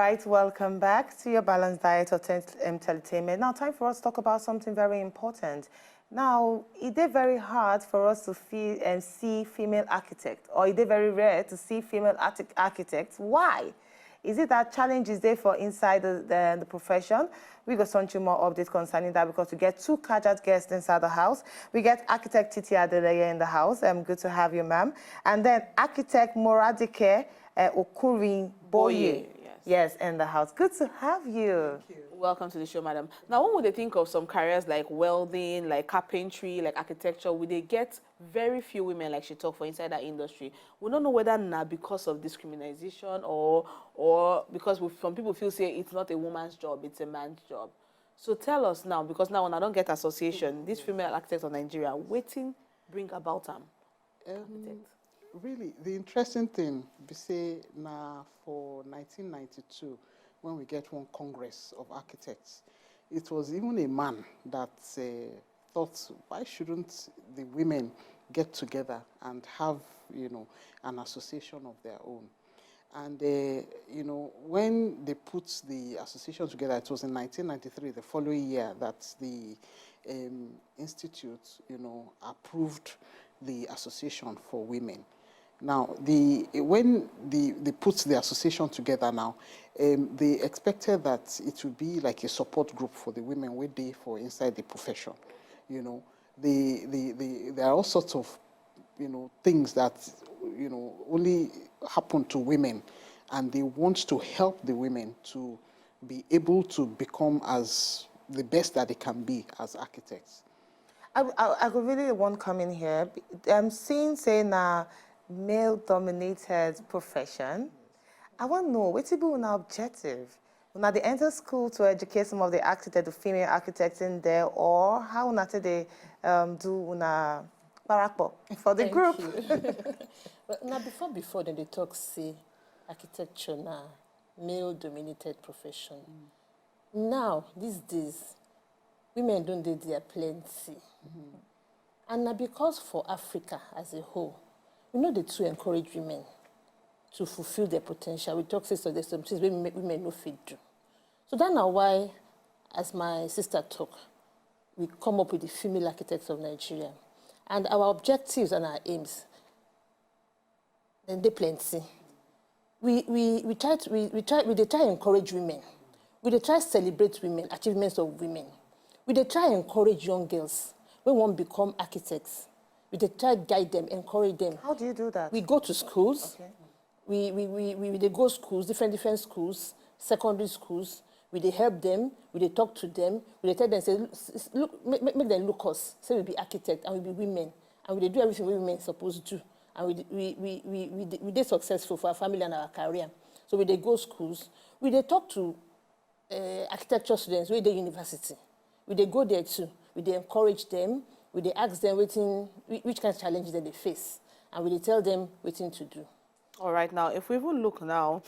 right, welcome back to your balanced diet of entertainment. Now, time for us to talk about something very important. Now, is it very hard for us to see female architects, or is it very rare to see female architects? Why? Is it that challenge is there for inside the profession? We got some more updates concerning that because we get two catered guests inside the house. We get architect Titi Adelye in the house. Good to have you, ma'am. And then architect Moradeke Okurimboye. Yes, in the house. Good to have you. Thank you. Welcome to the show, madam. Now, when would they think of some careers like welding, like carpentry, like architecture, would they get very few women, like she talked, for inside that industry? We don't know whether now because of discrimination or because some people feel say it's not a woman's job, it's a man's job. So tell us now, because now when I don't get association, these female architects of Nigeria, waiting bring about them. Really, the interesting thing, we say now for 1992, when we get one Congress of Architects, it was even a man that thought, why shouldn't the women get together and have, an association of their own? And, when they put the association together, it was in 1993, the following year, that the institute, approved the association for women. Now, when they put the association together now, they expected that it would be like a support group for the women we're there for inside the profession. There are all sorts of, things that, only happen to women, and they want to help the women to be able to become as the best that they can be as architects. I could really want to come in here. I'm saying now, male-dominated profession. I want to know, what's an objective? Now they enter school to educate some of the architects, the female architects in there, or how they do una barakpo for the group? Well, now before then they talk say architecture now male-dominated profession. Now these days women don't do their plenty, and now because for Africa as a whole, we know the to encourage women to fulfill their potential. We talk so there's some things women no fit do. So that's now why, as my sister talked, we come up with the female architects of Nigeria. And our objectives and our aims, then they plenty. We try to encourage women. We try to celebrate women, achievements of women. We try to encourage young girls when one become architects. We try to guide them, encourage them. How do you do that? We go to schools. Okay. We go schools, different schools, secondary schools. We help them. We talk to them. We tell them, say, look, make them look us. Say we be architects and we be women, and we do everything women supposed to do. And we did successful for our family and our career. So we go schools. We talk to architecture students. We university. We go there too. We encourage them. We ask them which kind of challenges that they face, and we tell them what to do. All right, now, if we even look now,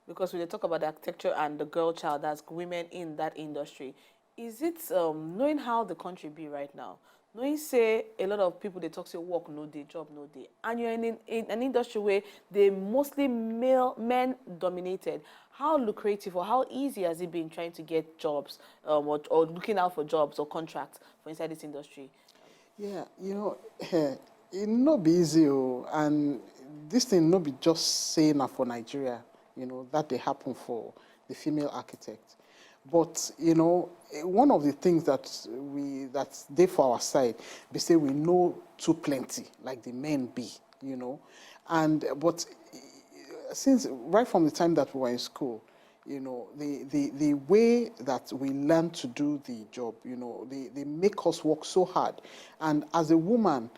because we talk about the architecture and the girl child as women in that industry, is it knowing how the country be right now? Knowing, say, a lot of people, they talk, say, work no day, job no day, and you're in an industry where they're mostly men-dominated. How lucrative or how easy has it been trying to get jobs or looking out for jobs or contracts for inside this industry? Yeah, it not be easy, and this thing not be just saying that for Nigeria, that they happen for the female architect. But, one of the things that's there for our side, they say we know too plenty, like the men be, but since right from the time that we were in school, the way that we learn to do the job, they make us work so hard. And as a woman,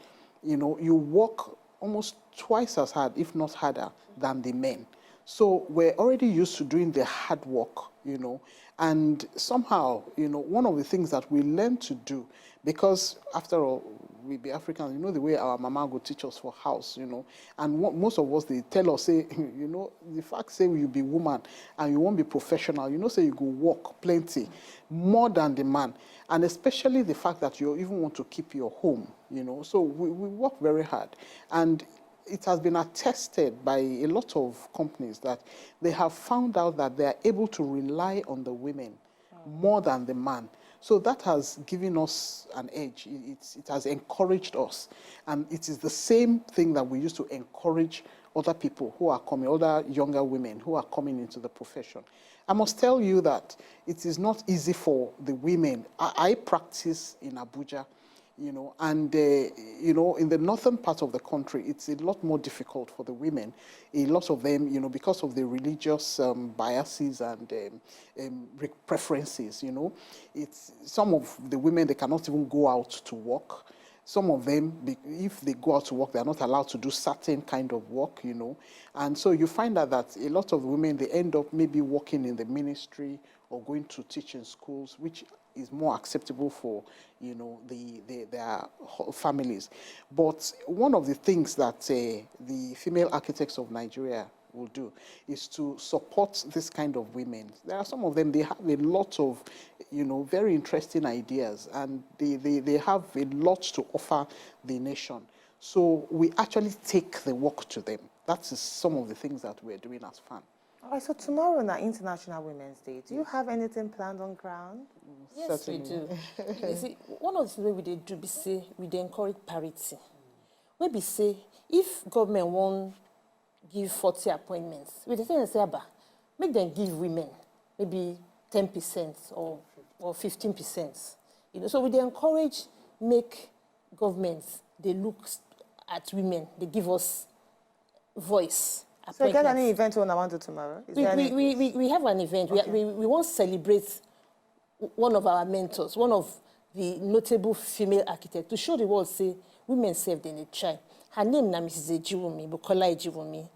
you work almost twice as hard, if not harder, than the men. So we're already used to doing the hard work, and somehow, one of the things that we learn to do, because after all, we be Africans, the way our mama go teach us for house, and most of us, they tell us, say, the fact say you be woman and you won't be professional, say you go work plenty, more than the man, and especially the fact that you even want to keep your home, so we work very hard. And it has been attested by a lot of companies that they have found out that they are able to rely on the women more than the man. So that has given us an edge. It has encouraged us. And it is the same thing that we used to encourage other people who are coming, other younger women who are coming into the profession. I must tell you that it is not easy for the women. I practice in Abuja, and in the northern part of the country, it's a lot more difficult for the women. A lot of them, because of the religious biases and preferences, it's some of the women, they cannot even go out to work. Some of them, if they go out to work, they're not allowed to do certain kind of work, And so you find out that a lot of women, they end up maybe working in the ministry or going to teach in schools, which is more acceptable for, their families. But one of the things that the female architects of Nigeria will do is to support this kind of women. There are some of them, they have a lot of, very interesting ideas, and they have a lot to offer the nation. So we actually take the work to them. That is some of the things that we're doing as FAN. All right, so tomorrow on International Women's Day, do you have anything planned on ground? Yes, certainly. We do. You see, one of the things we do be say, we dey encourage parity. We be say, if government won't give 40 appointments, we dey say, make them give women maybe 10% or 15%. So we dey encourage make governments, they look at women, they give us voice. So you get any event you want to do tomorrow? We have an event. Okay. We want to celebrate one of our mentors, one of the notable female architects, to show the world, say, women saved in a try. Her name is Mrs. Ejiwumi, Bukola Ejiwumi.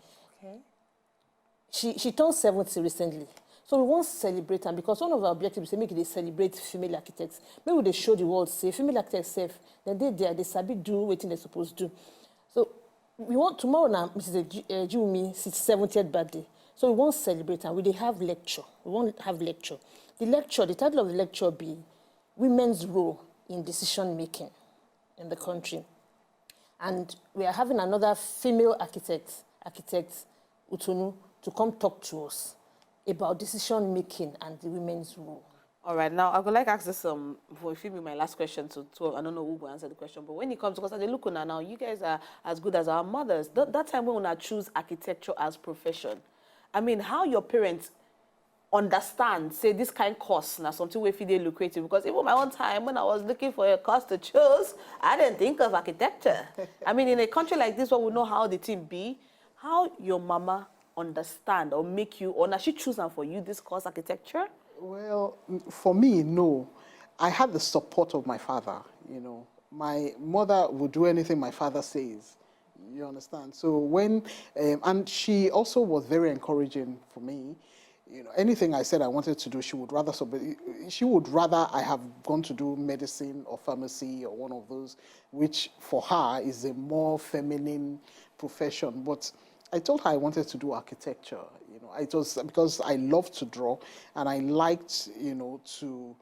Okay. She turned 70 recently. So we want to celebrate her, because one of our objectives is to make it celebrate female architects. Maybe they show the world, say, female architects safe, then they sabi do what they're supposed to do. So we want tomorrow now, Mrs. Ejiwumi's 70th birthday. So we want to celebrate her. We have lecture. We want to have lecture. The title of the lecture be Women's Role in Decision Making in the Country. And we are having another female architect Utonu, to come talk to us about decision making and the women's role. All right, now I would like to ask this for if you be my last question to I don't know who will answer the question, but when it comes to, because they look on now, you guys are as good as our mothers. That time when we choose architecture as profession, I mean, how your parents understand, say, this kind of course now something we feel they lucrative, because even my own time when I was looking for a course to choose, I didn't think of architecture. I mean, in a country like this where we know how the team be, how your mama understand or make you, or now she choose for you this course architecture? Well, for me, no. I had the support of my father, My mother would do anything my father says, you understand? So when, and she also was very encouraging for me. Anything I said I wanted to do, she would rather I have gone to do medicine or pharmacy or one of those, which for her is a more feminine profession. But I told her I wanted to do architecture. It was because I loved to draw, and I liked, to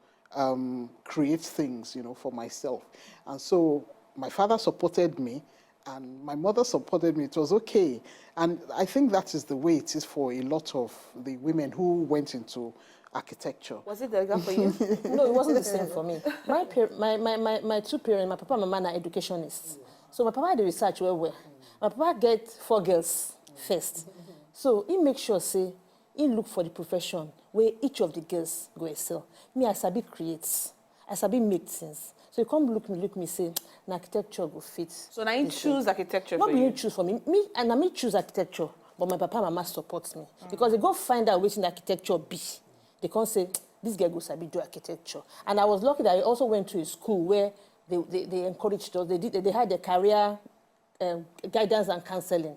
create things, for myself. And so my father supported me, and my mother supported me. It was okay. And I think that is the way it is for a lot of the women who went into architecture. Was it like that for you? No, it wasn't the same for me. My two parents, my papa and my mama are educationists. So my papa had the research well. My papa get 4 girls first. So he make sure, say, he look for the profession where each of the girls go excel. Me, I sabi create. I sabi make things. So you come look me, say, architecture go fit. So now you choose architecture for you? Not me choose for me. I choose architecture, but my papa and mama support me. Because they go find out which architecture be. They can't say, this girl goes sabi do architecture. And I was lucky that I also went to a school where they encouraged us. They had a career guidance and counseling.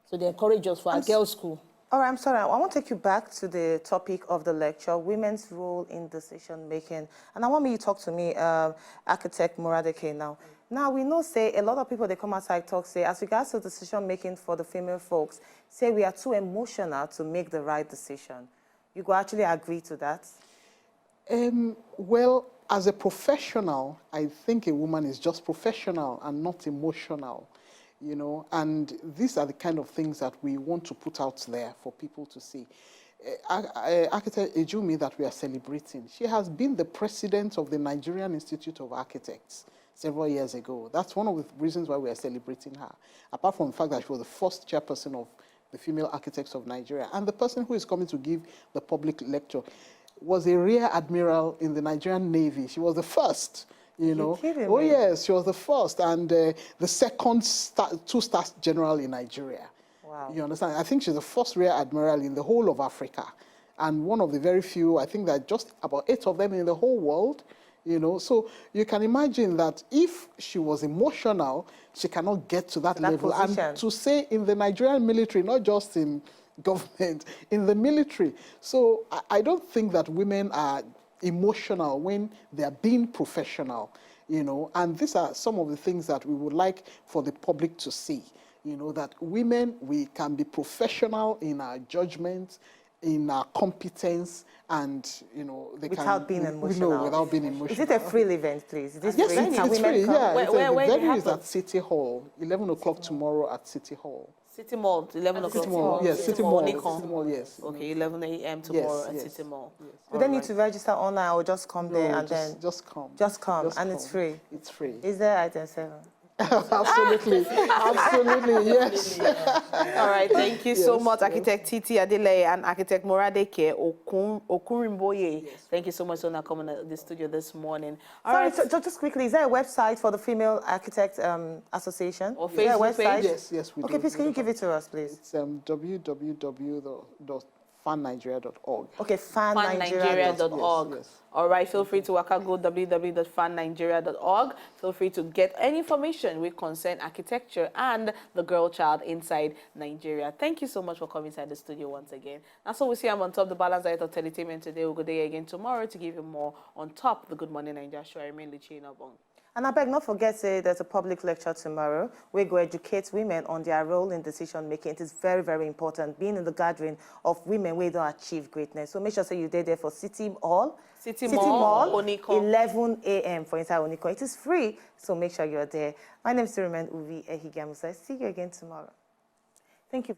So they encourage us for our girls' school. All right, I'm sorry. I want to take you back to the topic of the lecture, women's role in decision making. And I want you to talk to me, architect Moradeke now. Now, we know, say, a lot of people, they come outside talk, say, as regards to decision making for the female folks, say we are too emotional to make the right decision. You go actually agree to that? Well, as a professional, I think a woman is just professional and not emotional. you know, and these are the kind of things that we want to put out there for people to see. Architect Ejumi that we are celebrating, she has been the president of the Nigerian Institute of Architects several years ago. That's one of the reasons why we are celebrating her, apart from the fact that she was the first chairperson of the Female Architects of Nigeria. And the person who is coming to give the public lecture was a rear admiral in the Nigerian Navy. She was the first, you know. Oh, yes, she was the first and the second two-star general in Nigeria. Wow. You understand? I think she's the first rear admiral in the whole of Africa. And one of the very few, I think that just about 8 of them in the whole world, you know. So you can imagine that if she was emotional, she cannot get to that level. Position. And to say in the Nigerian military, not just in government, in the military. So I don't think that women are emotional when they are being professional, you know. And these are some of the things that we would like for the public to see. You know, that women, we can be professional in our judgment, in our competence, and, you know, they without being emotional. No, without being emotional. Is it a free event, please? Is this Yes, free? it's free. Yeah, Where the venue is at City Hall, 11 o'clock tomorrow at City Hall. City Mall, 11 o'clock. City Mall, yes, City Mall, yes. Okay, 11 a.m. tomorrow at City Mall. Yes. Do they need to register online or just come there and just come? Just come, and come. it's free? It's free. Is there item 7? Absolutely, absolutely, yes. All right, thank you so much, Architect Titi Adelye and Architect Moradeke Okurimboye. Yes. Thank you so much for coming to the studio this morning. All right. Just quickly, is there a website for the Female Architect Association? Or Facebook page? Yes, we do. Okay, please, can you give it to us, please? It's www.fannigeria.org. Okay, fannigeria.org. Yes. All right, feel free to go www.fannigeria.org. Feel free to get any information with concern architecture and the girl child inside Nigeria. Thank you so much for coming inside the studio once again. That's all we see. I'm on top the balance diet of entertainment today. We'll go there again tomorrow to give you more on top the Good Morning Nigeria show. I remain Luchina Bong. And I beg not forget, there's a public lecture tomorrow. We go educate women on their role in decision making. It is very, very important, being in the gathering of women where don't achieve greatness. So make sure you're there for City Hall. City Mall, Oniko. 11 a.m. for inside Oniko. It is free, so make sure you're there. My name is Siriman Uvi Ehigamusa. See you again tomorrow. Thank you.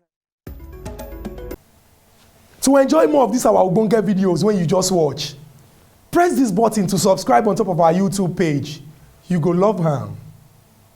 To enjoy more of these our Ogbonge videos when you just watch, press this button to subscribe on top of our YouTube page. You go love her.